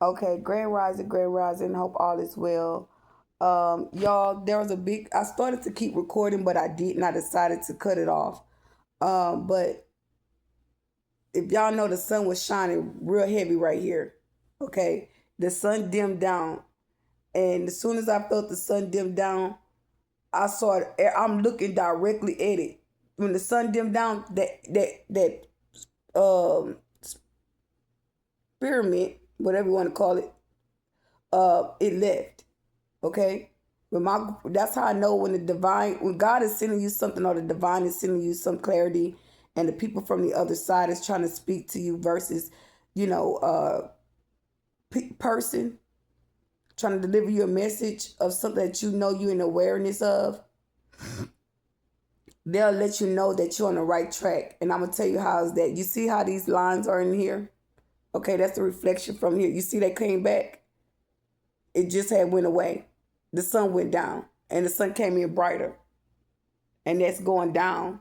Okay, Grand Rising, hope all is well. Y'all, there was I started to keep recording, but I didn't. I decided to cut it off. But if y'all know, the sun was shining real heavy right here. Okay, the sun dimmed down, and as soon as I felt the sun dim down, I saw it. I'm looking directly at it. When the sun dimmed down, that um pyramid, whatever you want to call it, it left. Okay. But that's how I know when God is sending you something, or the divine is sending you some clarity, and the people from the other side is trying to speak to you versus, you know, person trying to deliver you a message of something that you know you're in awareness of. They'll let you know that you're on the right track. And I'm gonna tell you how is that. You see how these lines are in here? Okay, that's the reflection from here. You see they came back? It just had went away. The sun went down and the sun came in brighter. And that's going down.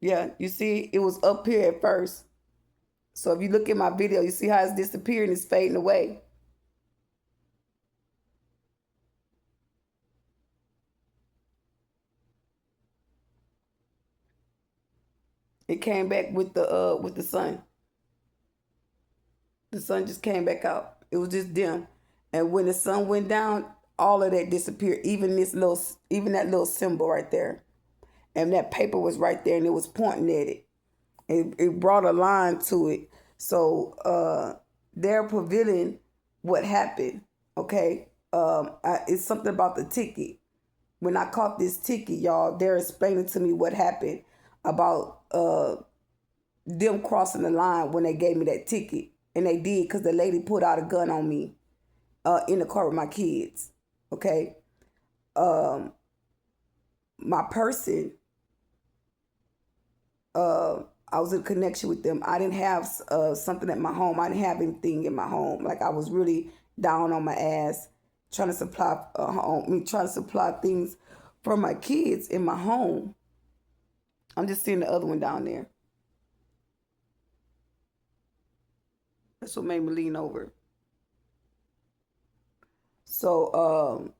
Yeah, you see, it was up here at first. So if you look at my video, you see how it's disappearing, it's fading away. It came back with the sun. The sun just came back out. It was just dim. And when the sun went down, all of that disappeared. Even that little symbol right there. And that paper was right there and it was pointing at it. It brought a line to it. So they're revealing what happened. Okay. It's something about the ticket. When I caught this ticket, y'all, they're explaining to me what happened about them crossing the line when they gave me that ticket. And they did because the lady put out a gun on me in the car with my kids. Okay. My person, I was in connection with them. I didn't have something at my home. I didn't have anything in my home. Like, I was really down on my ass trying to supply trying to supply things for my kids in my home. I'm just seeing the other one down there. That's what made me lean over. So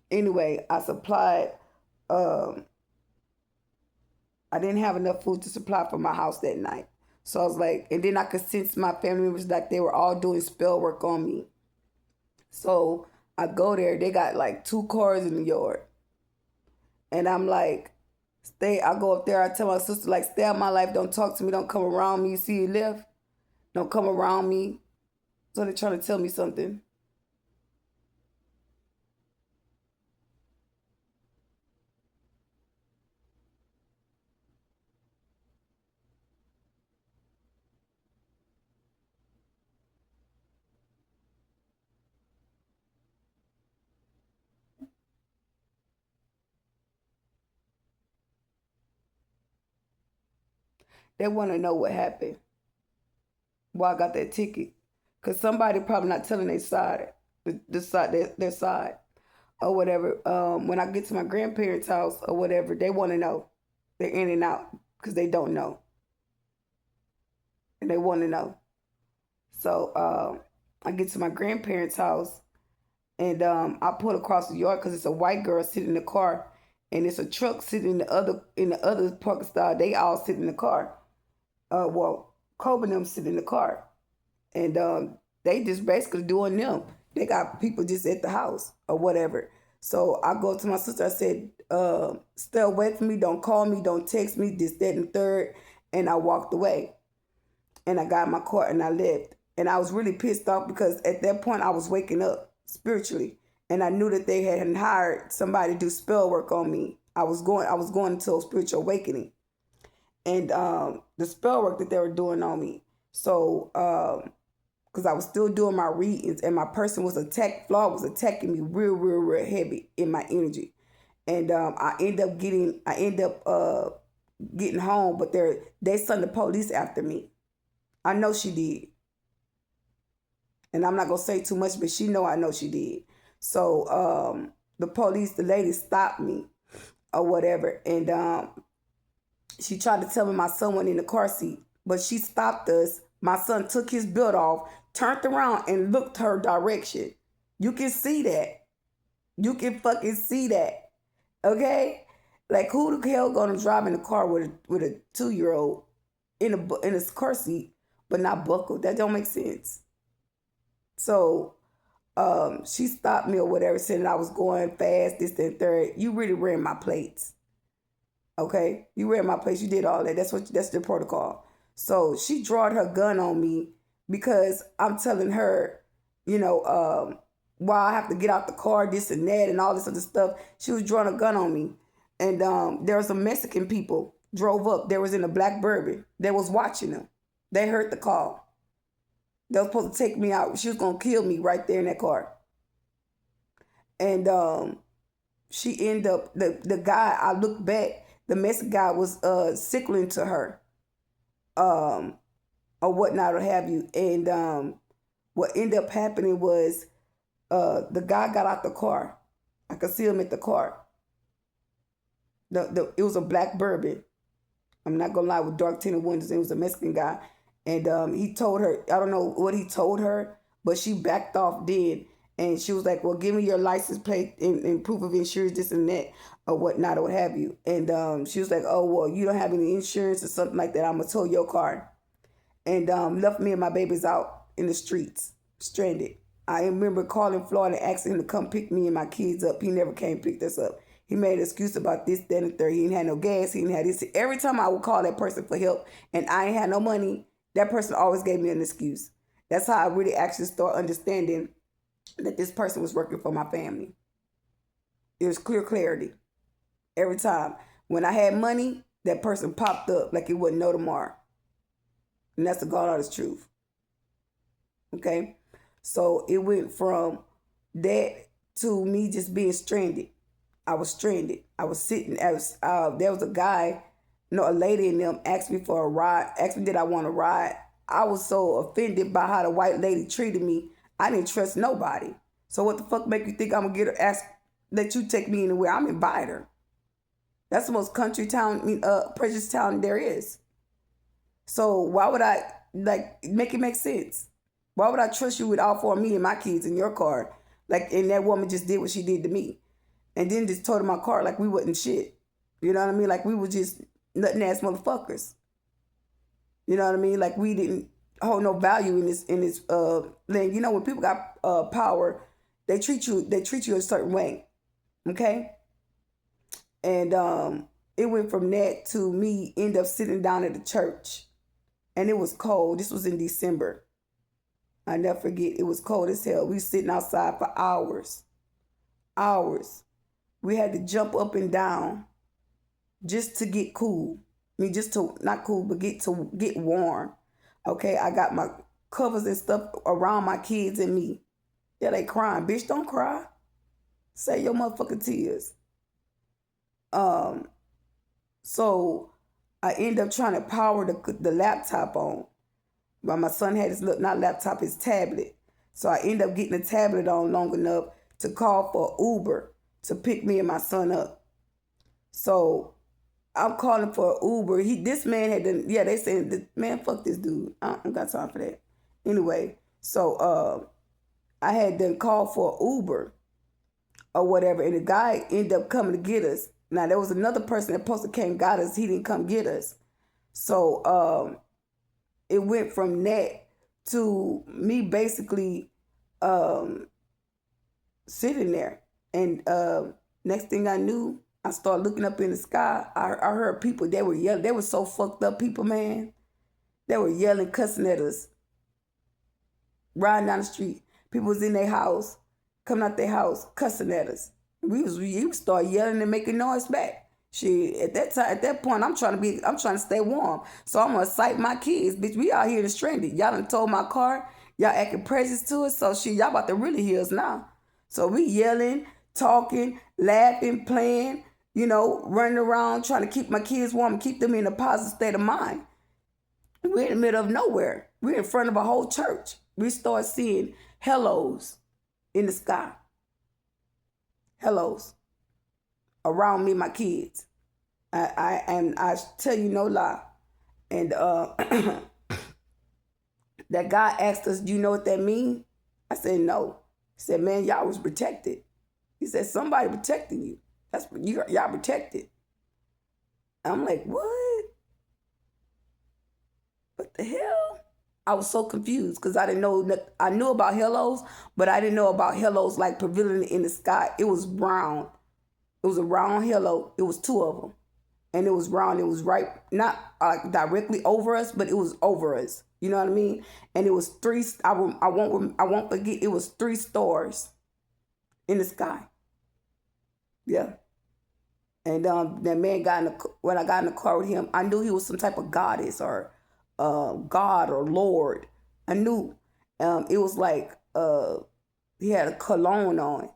anyway, um, I didn't have enough food to supply for my house that night. So I was like, and then I could sense my family members, like they were all doing spell work on me. So I go there, they got like two cars in the yard. And I'm like, I go up there, I tell my sister, like, stay out of my life, don't talk to me, don't come around me. You see you left? Don't come around me. So they're trying to tell me something. They want to know what happened. Why I got that ticket. Because somebody probably not telling their side, their side, or whatever. When I get to my grandparents' house or whatever, they want to know. They're in and out because they don't know. And they want to know. So I get to my grandparents' house, and I pull across the yard because it's a white girl sitting in the car, and it's a truck sitting in the other parking stall. They all sit in the car. Well, Kobe and them sit in the car, and they just basically doing them. They got people just at the house or whatever. So I go to my sister. I said, "Stay away from me. Don't call me. Don't text me. This, that, and third." And I walked away, and I got in my car and I left. And I was really pissed off because at that point I was waking up spiritually, and I knew that they had hired somebody to do spell work on me. I was going into a spiritual awakening, and the spell work that they were doing on me. So because I was still doing my readings, and my person was Flaw was attacking me real heavy in my energy, and I end up getting home, but they sent the police after me. I know she did, and I'm not gonna say too much, but she know I know she did. So the lady stopped me or whatever, and she tried to tell me my son went in the car seat, but she stopped us. My son took his belt off, turned around and looked her direction. You can see that. You can fucking see that. Okay? Like, who the hell gonna drive in a car with a 2-year-old in a car seat but not buckled? That don't make sense. So she stopped me or whatever, saying I was going fast, this, that, and third. You really ran my plates. Okay? You ran my plates. You did all that. That's the protocol. So she drawed her gun on me because I'm telling her, why I have to get out the car, this and that, and all this other stuff. She was drawing a gun on me. And there were some Mexican people drove up. They was in a black Bourbon. They was watching them. They heard the call. They were supposed to take me out. She was going to kill me right there in that car. And she ended up, the guy, I looked back, the Mexican guy was sickling to her. Or whatnot, or have you. And what ended up happening was the guy got out the car. I could see him at the car. It was a black Bourbon. I'm not gonna lie, with dark tinted windows. It was a Mexican guy, and he told her, I don't know what he told her, but she backed off dead, and she was like, "Well, give me your license plate and proof of insurance, this and that, or whatnot, or what have you." And she was like, "Oh, well, you don't have any insurance or something like that. I'm gonna tow your car," and left me and my babies out in the streets, stranded. I remember calling Florida and asking him to come pick me and my kids up. He never came pick us up. He made an excuse about this, that, and the third. He didn't have no gas. He didn't have this. Every time I would call that person for help and I ain't had no money, that person always gave me an excuse. That's how I really actually started understanding that this person was working for my family. It was clear clarity. Every time. When I had money, that person popped up like it wasn't no tomorrow. And that's the God honest truth. Okay? So it went from that to me just being stranded. I was stranded. I was sitting. There was a guy, a lady in them asked me for a ride. Asked me did I want to ride. I was so offended by how the white lady treated me. I didn't trust nobody. So what the fuck make you think I'm gonna get her ask that you take me anywhere? I'm invite her. That's the most country town, precious town there is. So why would I make it make sense? Why would I trust you with all 4 of me and my kids in your car? And that woman just did what she did to me. And then just totaled my car like we wasn't shit. You know what I mean? Like we were just nothing ass motherfuckers. You know what I mean? Like we didn't hold no value in this thing. You know, when people got power, they treat you a certain way. Okay? And it went from that to me end up sitting down at the church. And it was cold. This was in December. I never forget. It was cold as hell. We sitting outside for hours. Hours. We had to jump up and down just to get cool. I mean, just to, not cool, but get warm. Okay, I got my covers and stuff around my kids and me. Yeah, they crying. Bitch, don't cry. Say your motherfucking tears. So I end up trying to power the laptop on. But my son had his, not laptop, his tablet. So I end up getting the tablet on long enough to call for Uber to pick me and my son up. So I'm calling for Uber. This man had done, they saying, man, fuck this dude. I don't got time for that. Anyway, so I had done called for Uber or whatever, and the guy ended up coming to get us. Now, there was another person that supposed to came got us. He didn't come get us. So it went from that to me basically sitting there. And next thing I knew, I started looking up in the sky. I heard people, they were yelling. They were so fucked up people, man. They were yelling, cussing at us. Riding down the street. People was in their house, coming out their house, cussing at us. We start yelling and making noise back. Shit, at that point, I'm trying to stay warm. So I'm gonna cite my kids. Bitch, we out here in the stranded. Y'all done told my car. Y'all acting precious to us. So shit, y'all about to really hear us now. So we yelling, talking, laughing, playing, running around, trying to keep my kids warm and keep them in a positive state of mind. We're in the middle of nowhere. We're in front of a whole church. We start seeing hellos in the sky. Hellos around me and my kids. I tell you no lie. And That guy asked us, "Do you know what that means?" I said, "No." He said, "Man, y'all was protected." He said, "Somebody protecting you. That's y'all protected." I'm like, "What? What the hell?" I was so confused because I didn't know that. I knew about halos, but I didn't know about halos like prevailing in the sky. It was brown. It was a round halo. It was two of them, and it was round. It was right, not directly over us, but it was over us. You know what I mean? And it was three. I won't forget. It was three stars in the sky. Yeah. And that man got in when I got in the car with him, I knew he was some type of goddess or God or Lord. I knew. It was like he had a cologne on,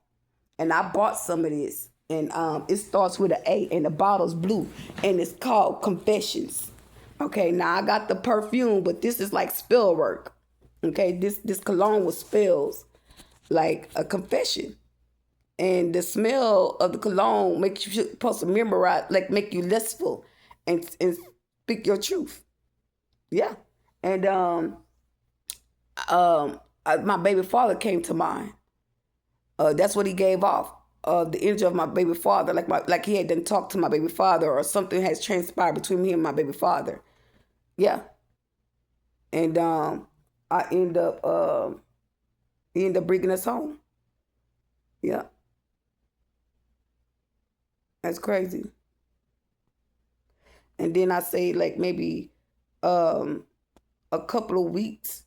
and I bought some of this, and it starts with an A, and the bottle's blue, and it's called Confessions. Okay, now I got the perfume, but this is like spell work. Okay, this cologne was spells, like a confession. And the smell of the cologne makes you supposed to memorize, like make you lustful and speak your truth. Yeah. And my baby father came to mind. That's what he gave off. The energy of my baby father, like he had done talked to my baby father, or something has transpired between me and my baby father. Yeah. And I end up he ended up bringing us home. Yeah. That's crazy. And then I say like maybe um a couple of weeks,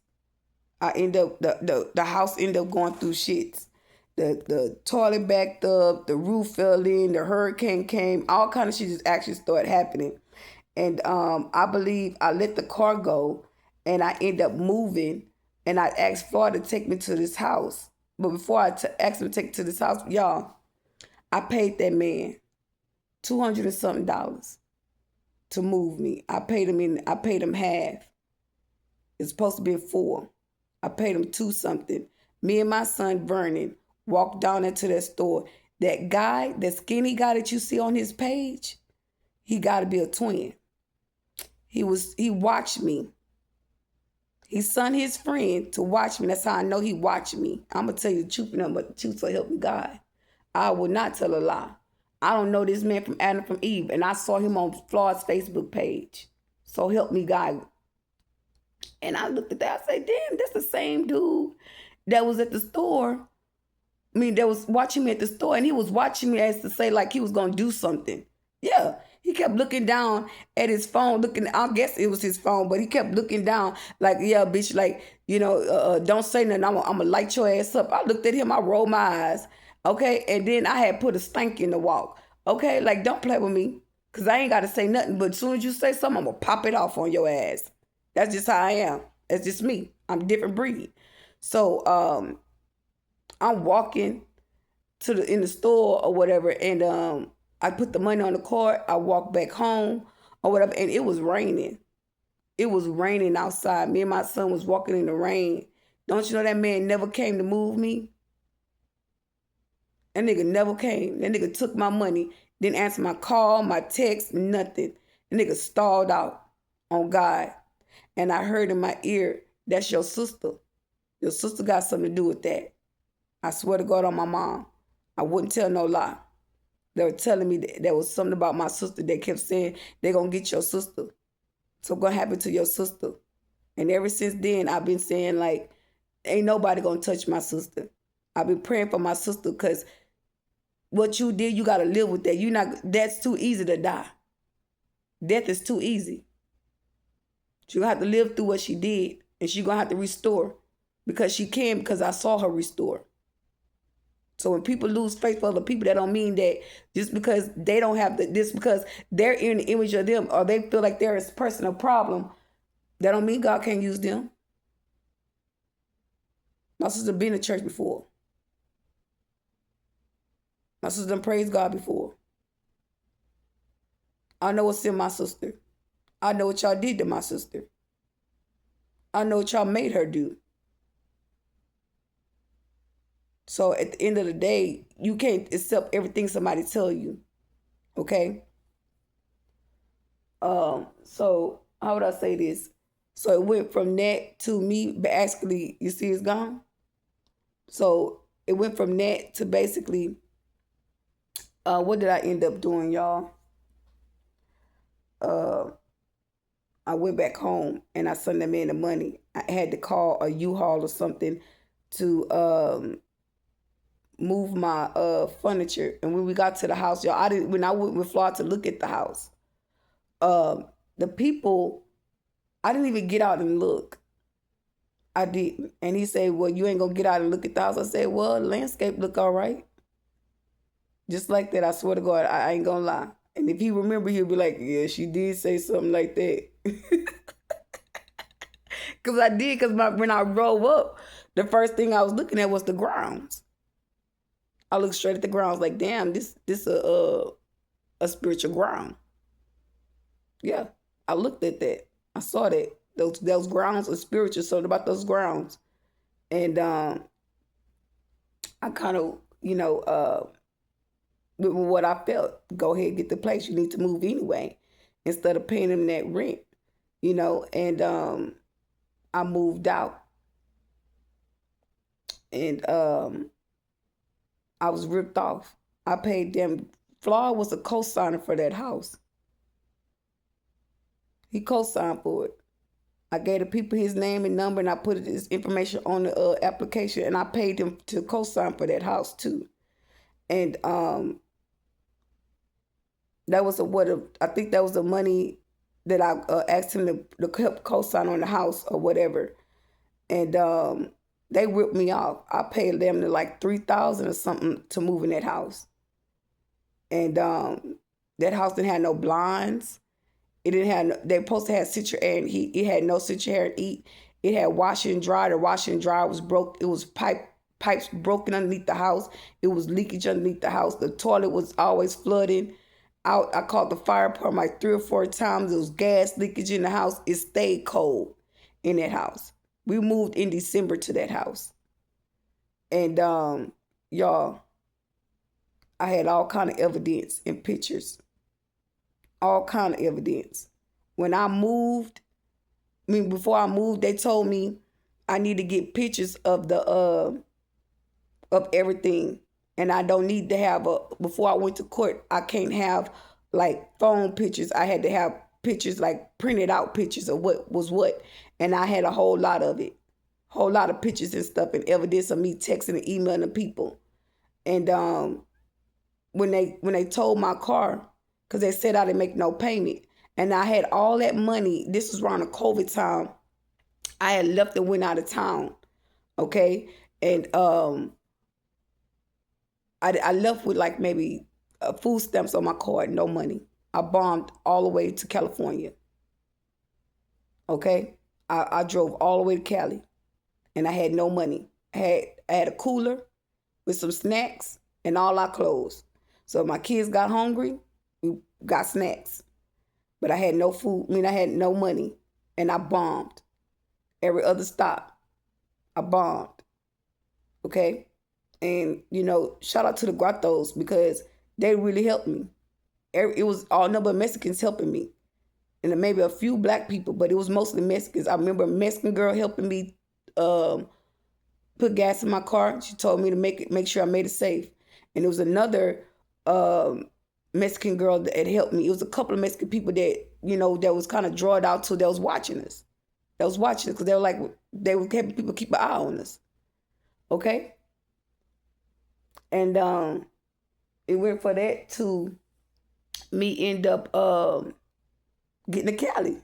I end up the house end up going through shits. The toilet backed up, the roof fell in, the hurricane came, all kind of shit just actually started happening. And I believe I let the car go, and I end up moving, and I asked Florida to take me to this house. But before asked him to take me to this house, y'all, I paid that man 200 and something dollars to move me. I paid him half. It's supposed to be four. I paid him two something. Me and my son Vernon walked down into that store. That guy, that skinny guy that you see on his page, he got to be a twin. He watched me. He sent his friend to watch me. That's how I know he watched me. I'm gonna tell you the truth, but the truth so help me God. I will not tell a lie. I don't know this man from Adam from Eve, and I saw him on Floyd's Facebook page. So help me God. And I looked at that. I said, "Damn, that's the same dude that was at the store. I mean, that was watching me at the store, and he was watching me as to say like he was gonna do something." Yeah, he kept looking down at his phone, looking. I guess it was his phone, but he kept looking down like, "Yeah, bitch, like don't say nothing. I'm gonna light your ass up." I looked at him. I rolled my eyes. Okay, and then I had put a stank in the walk. Okay, like don't play with me, cause I ain't gotta say nothing. But as soon as you say something, I'm gonna pop it off on your ass. That's just how I am. That's just me. I'm a different breed. So I'm walking in the store or whatever, and I put the money on the card. I walked back home or whatever, and it was raining. It was raining outside. Me and my son was walking in the rain. Don't you know that man never came to move me? That nigga never came. That nigga took my money, didn't answer my call, my text, nothing. The nigga stalled out on God. And I heard in my ear, "That's your sister. Your sister got something to do with that." I swear to God on my mom. I wouldn't tell no lie. They were telling me that there was something about my sister. They kept saying, "They're going to get your sister. Something going to happen to your sister." And ever since then, I've been saying like, ain't nobody going to touch my sister. I've been praying for my sister because what you did, you got to live with that. That's too easy to die. Death is too easy. She'll have to live through what she did, and she's going to have to restore because she can, because I saw her restore. So when people lose faith for other people, that don't mean that just because they don't have this, because they're in the image of them, or they feel like they're a personal problem, that don't mean God can't use them. My sister been in church before. My sister done praised God before. I know what's in my sister. I know what y'all did to my sister. I know what y'all made her do. So at the end of the day, you can't accept everything somebody tell you. Okay? So how would I say this? So it went from that to me, but actually, you see, it's gone. So it went from that to basically, what did I end up doing, y'all? Uh, I went back home and I sent that man the money. I had to call a U-Haul or something to move my furniture. And when we got to the house, y'all, when I went with Florida to look at the house, the people, I didn't even get out and look. I didn't. And he said, well, you ain't gonna get out and look at the house. I said, well, the landscape look all right. Just like that, I swear to God, I ain't gonna lie. And if he remember, he'll be like, yeah, she did say something like that. Cause I did, cause when I drove up, the first thing I was looking at was the grounds. I looked straight at the grounds, like, damn, this a spiritual ground. Yeah, I looked at that. I saw that those grounds are spiritual. Something about those grounds, and I kind of, with what I felt, go ahead, get the place. You need to move anyway, instead of paying them that rent, And I moved out, and I was ripped off. I paid them. Flora was a co-signer for that house. He co-signed for it. I gave the people his name and number, and I put his information on the application, and I paid him to co-sign for that house too. And that was I think that was the money that I asked him to help co-sign on the house or whatever. And they ripped me off. I paid them to like $3,000 or something to move in that house. And that house didn't have no blinds. It didn't have. They supposed to have central air and heat. It had no central air and heat. It had washer and dryer. The washer and dryer was broke. It was pipes broken underneath the house. It was leakage underneath the house. The toilet was always flooding. I called the fire department like 3 or 4 times. There was gas leakage in the house. It stayed cold in that house. We moved in December to that house. And y'all, I had all kind of evidence and pictures. All kind of evidence. When I moved, before I moved, they told me I need to get pictures of the of everything. And I don't need to have before I went to court, I can't have like phone pictures. I had to have pictures, like printed out pictures of what was what. And I had a whole lot of it. Whole lot of pictures and stuff and evidence of me texting and emailing the people. And when they told my car, because they said I didn't make no payment, and I had all that money, this was around the COVID time, I had left and went out of town, okay? And I left with like maybe food stamps on my card, no money. I bombed all the way to California, okay? I drove all the way to Cali, and I had no money. I had a cooler with some snacks and all our clothes. So if my kids got hungry, we got snacks. But I had no food. I had no money. And I bombed. Every other stop, I bombed. Okay? And, shout out to the Grottos because they really helped me. It was all number of Mexicans helping me. And then maybe a few black people, but it was mostly Mexicans. I remember a Mexican girl helping me put gas in my car. She told me to make sure I made it safe. And there was another Mexican girl that helped me. It was a couple of Mexican people that, that was kind of drawn out to that was watching us. That was watching us because they were like, they were having people keep an eye on us. Okay? And it went for that to me end up getting to Cali.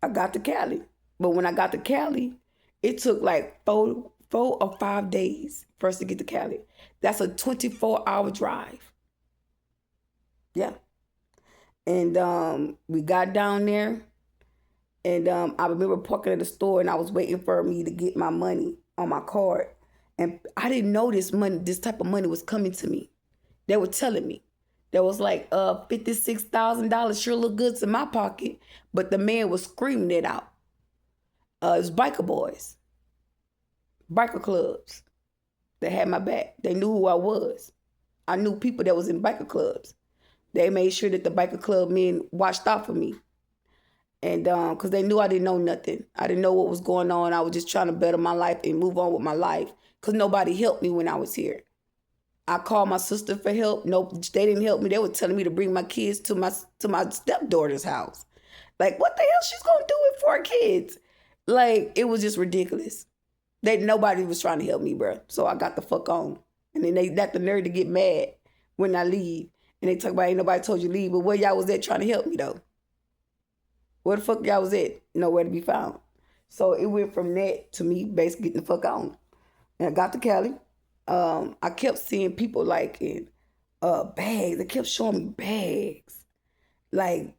I got to Cali. But when I got to Cali, it took like 4 or 5 days for us to get to Cali. That's a 24-hour drive. Yeah. And we got down there, and I remember parking at the store, and I was waiting for me to get my money on my card. And I didn't know this type of money was coming to me. They were telling me. There was like $56,000 sure look good in my pocket, but the man was screaming it out. It was biker boys, biker clubs that had my back. They knew who I was. I knew people that was in biker clubs. They made sure that the biker club men watched out for me. And because they knew I didn't know nothing. I didn't know what was going on. I was just trying to better my life and move on with my life because nobody helped me when I was here. I called my sister for help. Nope, they didn't help me. They were telling me to bring my kids to my stepdaughter's house. Like, what the hell she's gonna do with 4 kids? Like, it was just ridiculous. Nobody was trying to help me, bro. So I got the fuck on. And then they got the nerve to get mad when I leave. And they talk about ain't nobody told you to leave. But where y'all was at trying to help me though? Where the fuck y'all was at? Nowhere to be found. So it went from that to me basically getting the fuck on. And I got to Cali. I kept seeing people like in bags. They kept showing me bags. Like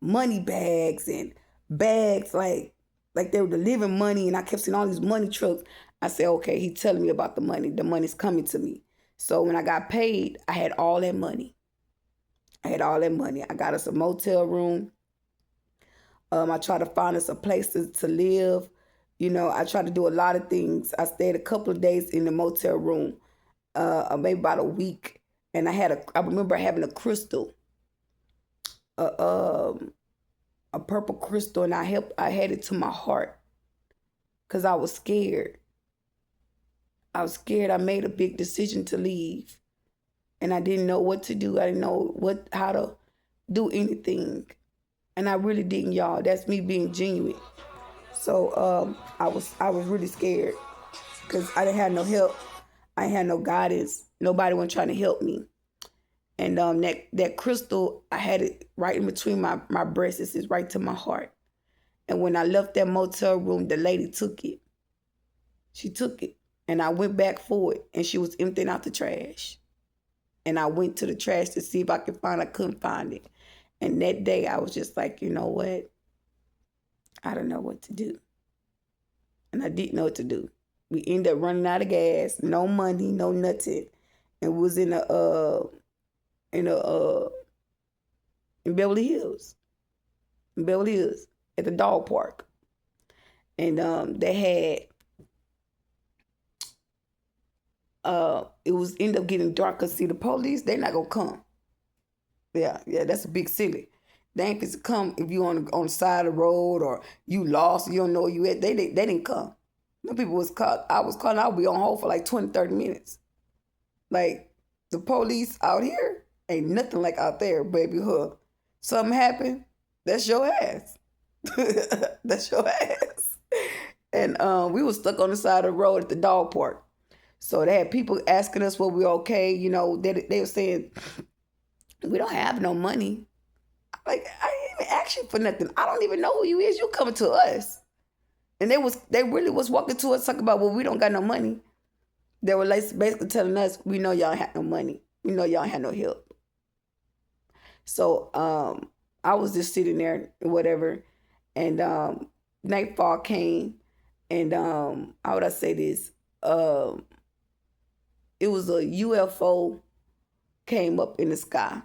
money bags and bags like they were delivering money, and I kept seeing all these money trucks. I said, okay, he telling me about the money. The money's coming to me. So when I got paid, I had all that money. I got us a motel room. I tried to find us a place to live. You know, I tried to do a lot of things. I stayed a couple of days in the motel room, maybe about a week. And I remember having a crystal, a, um, a purple crystal, and I had it to my heart because I was scared. I was scared. I made a big decision to leave, and I didn't know what to do. I didn't know how to do anything, and I really didn't, y'all. That's me being genuine. So I was really scared because I didn't have no help. I had no guidance. Nobody was trying to help me. And that crystal, I had it right in between my breasts. It's right to my heart. And when I left that motel room, the lady took it. She took it. And I went back for it. And she was emptying out the trash. And I went to the trash to see if I could find it. I couldn't find it. And that day I was just like, you know what? I don't know what to do. And I didn't know what to do. We ended up running out of gas, no money, no nothing. And we was in Beverly Hills. In Beverly Hills at the dog park. And they had it was end up getting dark because see the police, they not gonna come. Yeah, that's a big city. They ain't gonna come if you on the side of the road or you lost, you don't know where you at. They didn't come. No people was caught. I was caught. I would be on hold for like 20, 30 minutes. Like the police out here ain't nothing like out there, baby. Huh? Something happened, that's your ass. That's your ass. And we was stuck on the side of the road at the dog park. So they had people asking us were we okay. You know, they were saying, we don't have no money. Like, I didn't even ask you for nothing. I don't even know who you is. You coming to us. And they really was walking to us talking about, well, we don't got no money. They were like basically telling us, we know y'all have no money. We know y'all have no help. So I was just sitting there, whatever, and nightfall came, and how would I say this? It was a UFO came up in the sky.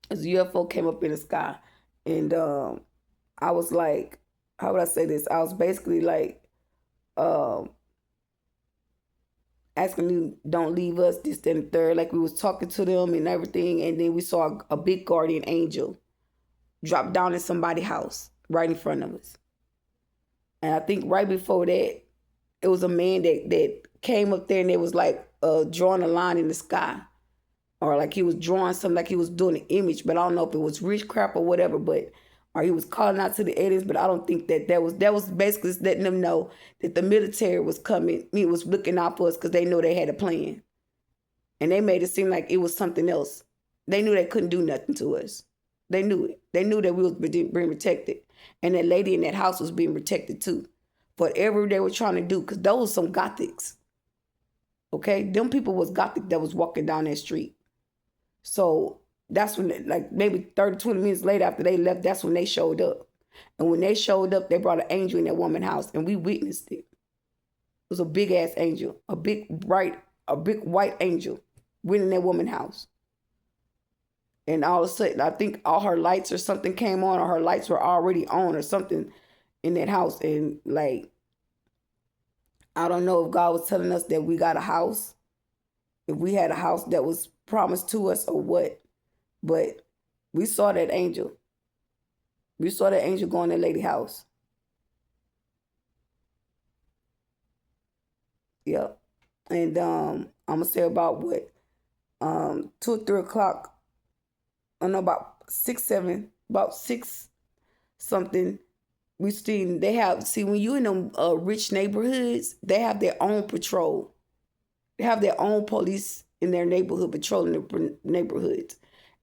A UFO came up in the sky, and I was like, how would I say this? I was basically like um, asking you, don't leave us, this, that, and the third. Like we was talking to them and everything, and then we saw a big guardian angel drop down in somebody's house right in front of us. And I think right before that, it was a man that came up there and it was like drawing a line in the sky. Or like he was drawing something, like he was doing an image, but I don't know if it was witchcraft or whatever, but or he was calling out to the aliens, but I don't think that was basically letting them know that the military was coming, was looking out for us because they knew they had a plan. And they made it seem like it was something else. They knew they couldn't do nothing to us. They knew it. They knew that we was being protected. And that lady in that house was being protected too. Whatever they were trying to do, because those were some gothics. Okay? Them people was gothic that was walking down that street. So that's when, like maybe 30, 20 minutes later after they left, that's when they showed up. And when they showed up, they brought an angel in that woman's house, and we witnessed it. It was a big ass angel, a big white angel went in that woman's house. And all of a sudden, I think all her lights or something came on, or her lights were already on or something in that house. And like, I don't know if God was telling us that we got a house, if we had a house that was promised to us or what, but We saw that angel. We saw that angel go in that lady house. Yep. And I'm gonna say about what 2 or 3 o'clock. I don't know about 6, 7, about 6 something. We seen they have see when you in them rich neighborhoods, they have their own patrol. They have their own police in their neighborhood patrolling the neighborhoods.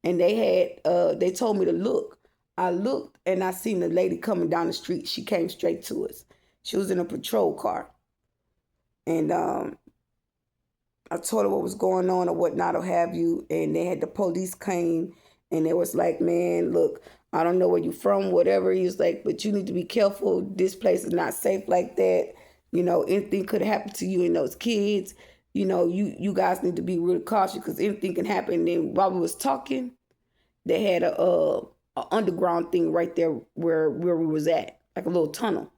And they told me to look. I looked and I seen the lady coming down the street. She came straight to us. She was in a patrol car. And I told her what was going on or whatnot or have you. And they had the police came and it was like, man, look, I don't know where you from, whatever. He was like, but you need to be careful. This place is not safe like that. Anything could have happened to you and those kids. You guys need to be really cautious because anything can happen. And then while we was talking, they had a underground thing right there where we was at, like a little tunnel.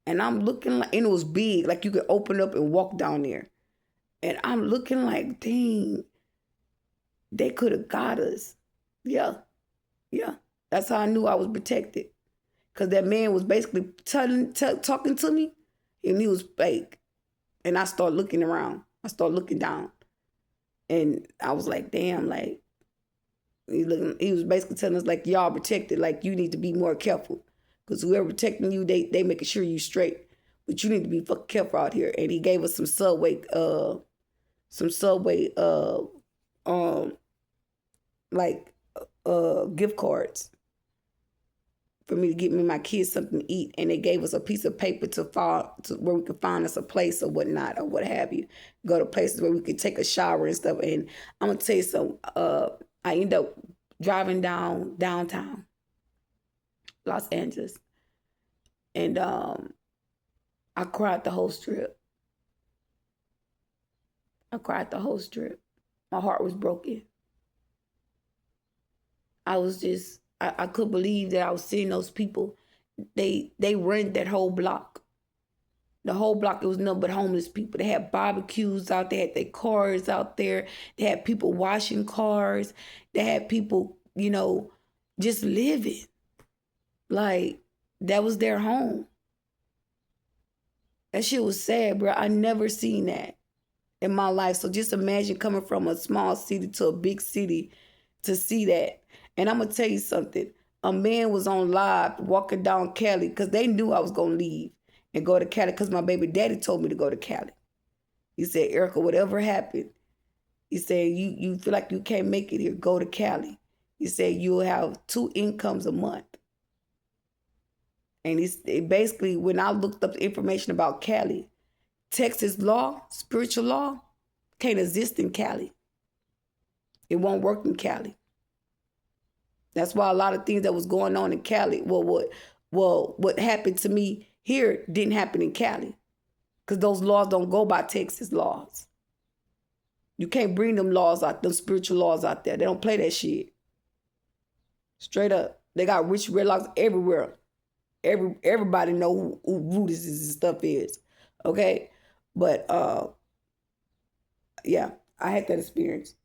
And I'm looking like, and it was big, like you could open up and walk down there. And I'm looking like, dang, they could have got us. Yeah, yeah. That's how I knew I was protected. Because that man was basically talking to me, and he was fake. And I started looking around. I started looking down. And I was like, damn, like, he was basically telling us, like, y'all protected. Like, you need to be more careful. Because whoever protecting you, they making sure you straight. But you need to be fucking careful out here. And he gave us some Subway um like gift cards for me to get me and my kids something to eat, and they gave us a piece of paper to file to where we could find us a place or whatnot or what have you. Go to places where we could take a shower and stuff. And I'm gonna tell you something. I ended up driving downtown Los Angeles, and I cried the whole strip. I cried the whole strip. My heart was broken. I was just I couldn't believe that I was seeing those people. They rented that whole block. The whole block, it was nothing but homeless people. They had barbecues out there, had their cars out there. They had people washing cars. They had people, just living. Like, that was their home. That shit was sad, bro. I never seen that in my life. So just imagine coming from a small city to a big city to see that. And I'm gonna tell you something. A man was on live walking down Cali because they knew I was gonna leave and go to Cali because my baby daddy told me to go to Cali. He said, Erica, whatever happened, he said, you feel like you can't make it here, go to Cali. He said, you'll have 2 incomes a month. And it basically, when I looked up the information about Cali, Texas law, spiritual law, can't exist in Cali. It won't work in Cali. That's why a lot of things that was going on in Cali, what happened to me here didn't happen in Cali. Because those laws don't go by Texas laws. You can't bring them laws out, them spiritual laws out there. They don't play that shit. Straight up. They got rich red locks everywhere. Everybody know who Buddhist and stuff is. Okay? But yeah, I had that experience.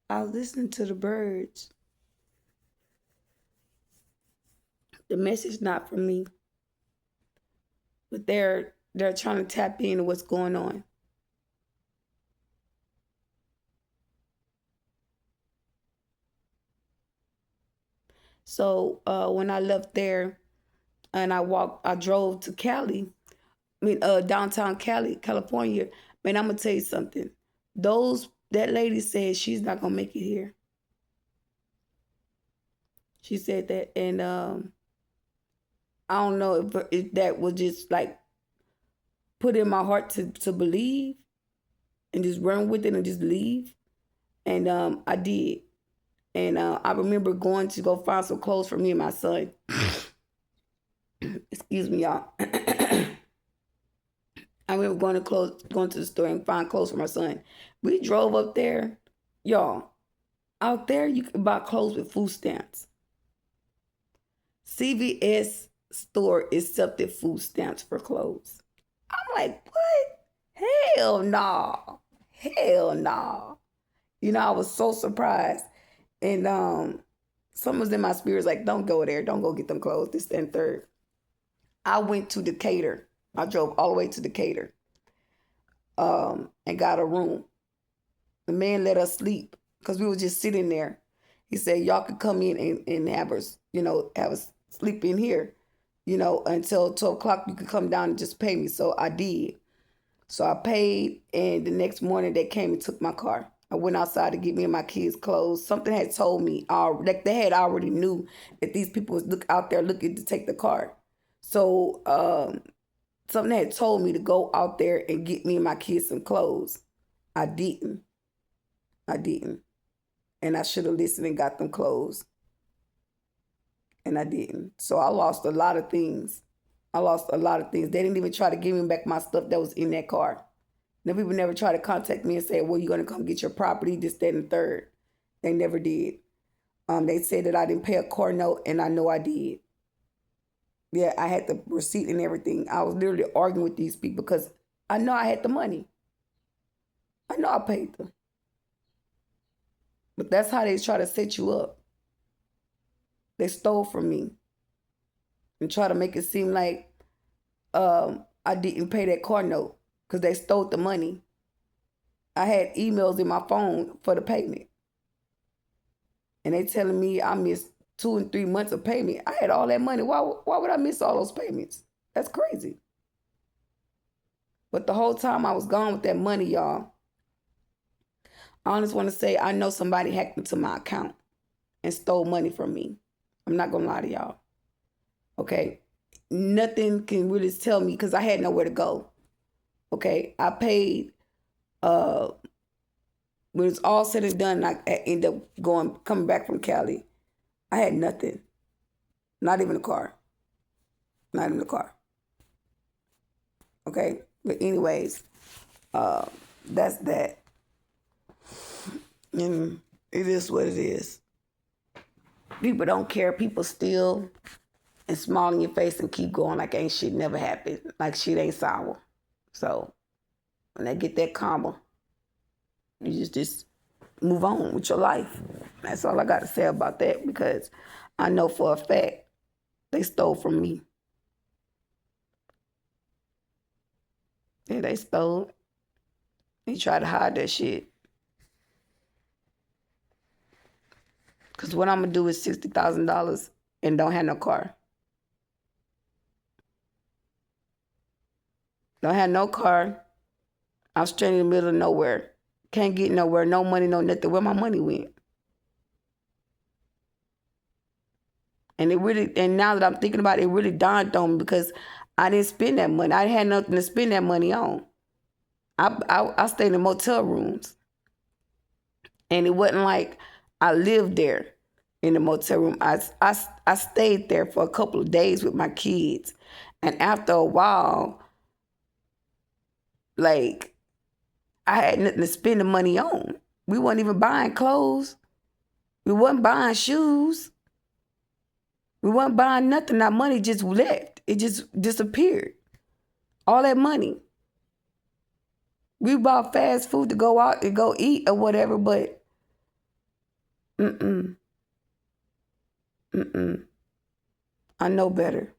I was listening to the birds. The message not from me, but they're trying to tap into what's going on. So when I left there and I drove to Cali, downtown Cali, California. Man, I'm gonna tell you something. That lady said she's not gonna make it here. She said that, and I don't know if that was just like put in my heart to believe and just run with it and just leave. And I did. And I remember going to go find some clothes for me and my son. Excuse me, y'all. I remember going to the store and find clothes for my son. We drove up there, y'all. Out there, you can buy clothes with food stamps. CVS store accepted food stamps for clothes. I'm like, what? Hell no. Hell no. I was so surprised. And something was in my spirit like, don't go there. Don't go get them clothes. This and third. I went to Decatur. I drove all the way to Decatur and got a room. The man let us sleep because we were just sitting there. He said, y'all could come in and have us, have us sleep in here, until 12 o'clock. You could come down and just pay me. So I did. So I paid, and the next morning they came and took my car. I went outside to get me and my kids clothes. Something had told me, like they had already knew that these people was out there looking to take the car. So something had told me to go out there and get me and my kids some clothes. I didn't. And I should have listened and got them clothes. And I didn't. So I lost a lot of things. They didn't even try to give me back my stuff that was in that car. Now people never try to contact me and say, well, you're going to come get your property, this, that, and the third. They never did. They said that I didn't pay a car note, and I know I did. Yeah, I had the receipt and everything. I was literally arguing with these people because I know I had the money. I know I paid them. But that's how they try to set you up. They stole from me and try to make it seem like I didn't pay that car note because they stole the money. I had emails in my phone for the payment. And they telling me I missed 2 and 3 months of payment. I had all that money. Why would I miss all those payments? That's crazy. But the whole time I was gone with that money, y'all, I just want to say I know somebody hacked into my account and stole money from me. I'm not going to lie to y'all. Okay? Nothing can really tell me because I had nowhere to go. Okay? I paid, when it's all said and done, I ended up coming back from Cali. I had nothing. Not even a car. Okay? But anyways, that's that. And it is what it is. People don't care. People steal and smile in your face and keep going like ain't shit never happened. Like shit ain't sour. So when they get that karma, you just move on with your life. That's all I got to say about that because I know for a fact they stole from me. Yeah, they stole. They tried to hide that shit. Because what I'm going to do is $60,000 and don't have no car. Don't have no car. I'm stranded in the middle of nowhere. Can't get nowhere. No money, no nothing. Where my money went? And now that I'm thinking about it, it really dawned on me because I didn't spend that money. I had nothing to spend that money on. I stayed in motel rooms. And it wasn't like I lived there in the motel room. I stayed there for a couple of days with my kids. And after a while, like, I had nothing to spend the money on. We weren't even buying clothes. We wasn't buying shoes. We weren't buying nothing. Our money just left. It just disappeared. All that money. We bought fast food to go out and go eat or whatever, but I know better.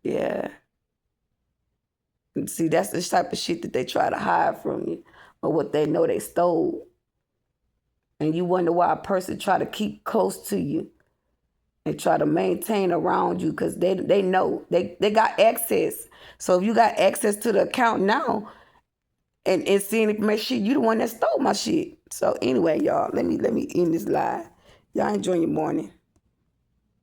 Yeah. See, that's the type of shit that they try to hide from you or what they know they stole. And you wonder why a person try to keep close to you and try to maintain around you because they know they got access. So if you got access to the account now and seeing information, you the one that stole my shit. So anyway, y'all, let me end this live. Y'all enjoy your morning.